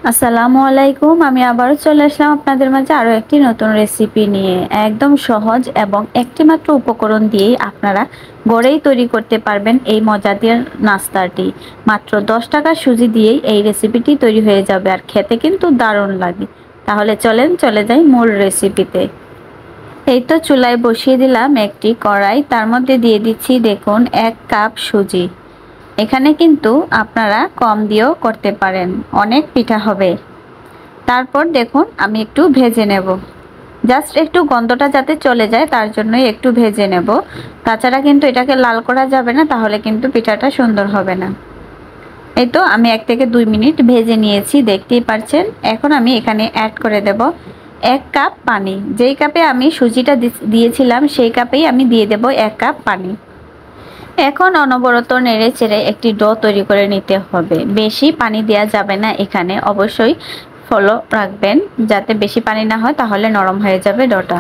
আসসালামু আলাইকুম। আমি আবারও চলে আসলাম আপনাদের মাঝে আরও একটি নতুন রেসিপি নিয়ে। একদম সহজ এবং একটি মাত্র উপকরণ দিয়েই আপনারা ঘরেই তৈরি করতে পারবেন এই মজাদার নাস্তাটি। মাত্র 10 টাকার সুজি দিয়েই এই রেসিপিটি তৈরি হয়ে যাবে, আর খেতে কিন্তু দারুণ লাগে। তাহলে চলেন চলে যাই মূল রেসিপিতে। এই তো চুলায় বসিয়ে দিলাম একটি কড়াই, তার মধ্যে দিয়ে দিচ্ছি দেখুন 1 কাপ সুজি। এখানে কিন্তু আপনারা কম দিয়েও করতে পারেন, অনেক পিঠা হবে। তারপর দেখুন আমি একটু ভেজে নেব, জাস্ট একটু গন্ধটা যাতে চলে যায় তার জন্যই একটু ভেজে নেব। তাছাড়া কিন্তু এটাকে লাল করা যাবে না, তাহলে কিন্তু পিঠাটা সুন্দর হবে না। এই তো আমি 1 থেকে 2 মিনিট ভেজে নিয়েছি, দেখতেই পাচ্ছেন। এখন আমি এখানে অ্যাড করে দেব 1 কাপ পানি। যেই কাপে আমি সুজিটা দিয়েছিলাম সেই কাপেই আমি দিয়ে দেব 1 কাপ পানি। এখন অনবরত নেড়ে চেড়ে একটি ডো তৈরি করে নিতে হবে। বেশি পানি দেওয়া যাবে না এখানে, অবশ্যই ফলো রাখবেন যাতে বেশি পানি না হয়, তাহলে নরম হয়ে যাবে ডোটা।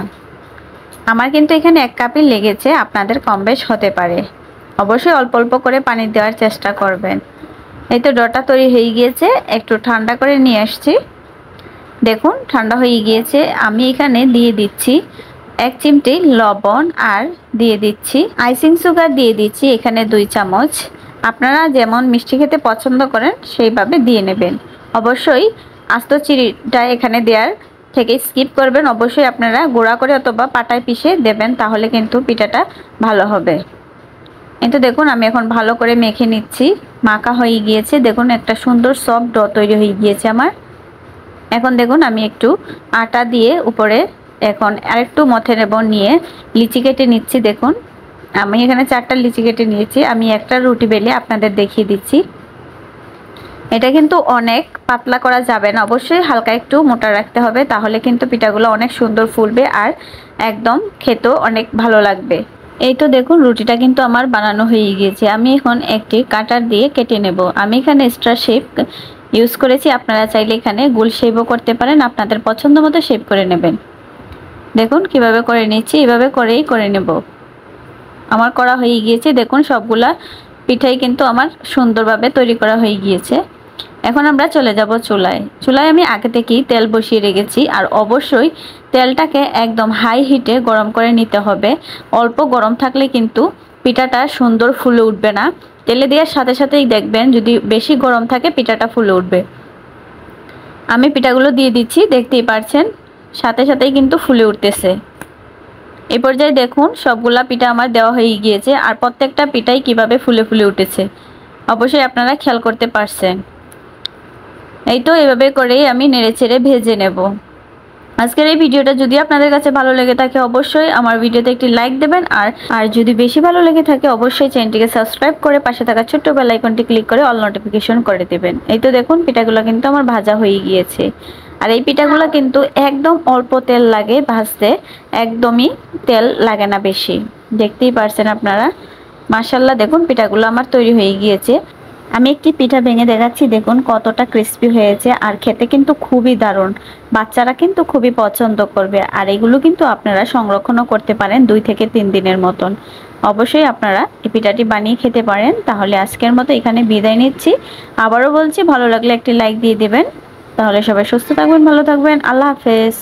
আমার কিন্তু এখানে 1 কাপই লেগেছে, আপনাদের কম বেশ হতে পারে। অবশ্যই অল্প অল্প করে পানি দেওয়ার চেষ্টা করবেন। এই তো ডোটা তৈরি হয়ে গিয়েছে, একটু ঠান্ডা করে নিয়ে আসছি। দেখুন ঠান্ডা হয়ে গিয়েছে। আমি এখানে দিয়ে দিচ্ছি 1 চিমটি লবণ, আর দিয়ে দিচ্ছি আইসিং সুগার, দিয়ে দিচ্ছি এখানে 2 চামচ। আপনারা যেমন মিষ্টি খেতে পছন্দ করেন সেইভাবে দিয়ে নেবেন। অবশ্যই আস্ত চিনিটা এখানে দেওয়ার থেকে স্কিপ করবেন। অবশ্যই আপনারা গুঁড়া করে অথবা পাটায় পিষে দেবেন, তাহলে কিন্তু পিঠাটা ভালো হবে। কিন্তু দেখুন আমি এখন ভালো করে মেখে নিচ্ছি। মাখা হয়ে গিয়েছে, দেখুন একটা সুন্দর সফট ডো তৈরি হয়ে গিয়েছে আমার। এখন দেখুন আমি একটু আটা দিয়ে উপরে এখন আরেকটু মথে নেব, নিয়ে লিচি কেটে নিচ্ছি। দেখুন আমি এখানে 4টা লিচি কেটে নিয়েছি। আমি একটা রুটি বেলে আপনাদের দেখিয়ে দিচ্ছি। এটা কিন্তু অনেক পাতলা করা যাবে না, অবশ্যই হালকা একটু মোটা রাখতে হবে, তাহলে কিন্তু পিঠাগুলো অনেক সুন্দর ফুলবে আর একদম খেতেও অনেক ভালো লাগবে। এই তো দেখুন রুটিটা কিন্তু আমার বানানো হয়ে গিয়েছে। আমি এখন একটি কাটার দিয়ে কেটে নেব। আমি এখানে স্টার শেপ ইউজ করেছি, আপনারা চাইলে এখানে গোল শেপও করতে পারেন, আপনাদের পছন্দ মতো শেপ করে নেবেন। দেখুন কিভাবে করে নিচ্ছি, এভাবে করেই করে নেব। আমার করা হয়ে গিয়েছে। দেখুন সবগুলা পিঠাই কিন্তু আমার সুন্দরভাবে তৈরি করা হয়ে গিয়েছে। এখন আমরা চলে যাব চুলায়। চুলায় আমি আগে থেকেই তেল বসিয়ে রেখেছি, আর অবশ্যই তেলটাকে একদম হাই হিটে গরম করে নিতে হবে। অল্প গরম থাকলে কিন্তু পিঠাটা সুন্দর ফুলে উঠবে না। তেলে দেওয়ার সাথে সাথেই দেখবেন যদি বেশি গরম থাকে পিঠাটা ফুলে উঠবে। আমি পিঠাগুলো দিয়ে দিচ্ছি, দেখতেই পাচ্ছেন সাথে সাথেই কিন্তু ফুলে উঠতেছে। এই পর্যায়ে দেখুন সবগুলা পিঠা আমার দেওয়া হয়ে গিয়েছে, আর প্রত্যেকটা পিঠাই কিভাবে ফুলে ফুলে উঠেছে অবশ্যই আপনারা খেয়াল করতে পারছেন। এই তো এভাবে করেই আমি নেড়েচেড়ে ভেজে নেব। আজকের এই ভিডিওটা যদি আপনাদের কাছে ভালো লেগে থাকে অবশ্যই আমার ভিডিওতে একটি লাইক দেবেন, আর যদি বেশি ভালো লেগে থাকে অবশ্যই চ্যানেলটিকে সাবস্ক্রাইব করে পাশে থাকা ছোট্ট বেল আইকনটি ক্লিক করে অল নোটিফিকেশন করে দেবেন। এই তো দেখুন পিঠাগুলো কিন্তু আমার ভাজা হয়ে গিয়েছে, আর এই পিঠাগুলো কিন্তু একদম অল্প তেল লাগে ভাজতে, একদমই তেল লাগে না বেশি। দেখতেই পারছেন আপনারা, মাশাআল্লাহ দেখুন পিঠাগুলো আমার তৈরি হয়ে গিয়েছে। আমি একটি পিঠা ভেঙে দেখাচ্ছি, দেখুন কতটা ক্রিস্পি হয়েছে, আর খেতে কিন্তু খুবই দারুণ। বাচ্চারা কিন্তু খুবই পছন্দ করবে, আর এগুলো কিন্তু আপনারা সংরক্ষণও করতে পারেন 2 থেকে 3 দিনের মতন। অবশ্যই আপনারা এই পিঠাটি বানিয়ে খেতে পারেন। তাহলে আজকের মতো এখানে বিদায় নিচ্ছি। আবারও বলছি ভালো লাগলে একটি লাইক দিয়ে দেবেন। তাহলে সবাই সুস্থ থাকবেন, ভালো থাকবেন। আল্লাহ হাফেজ।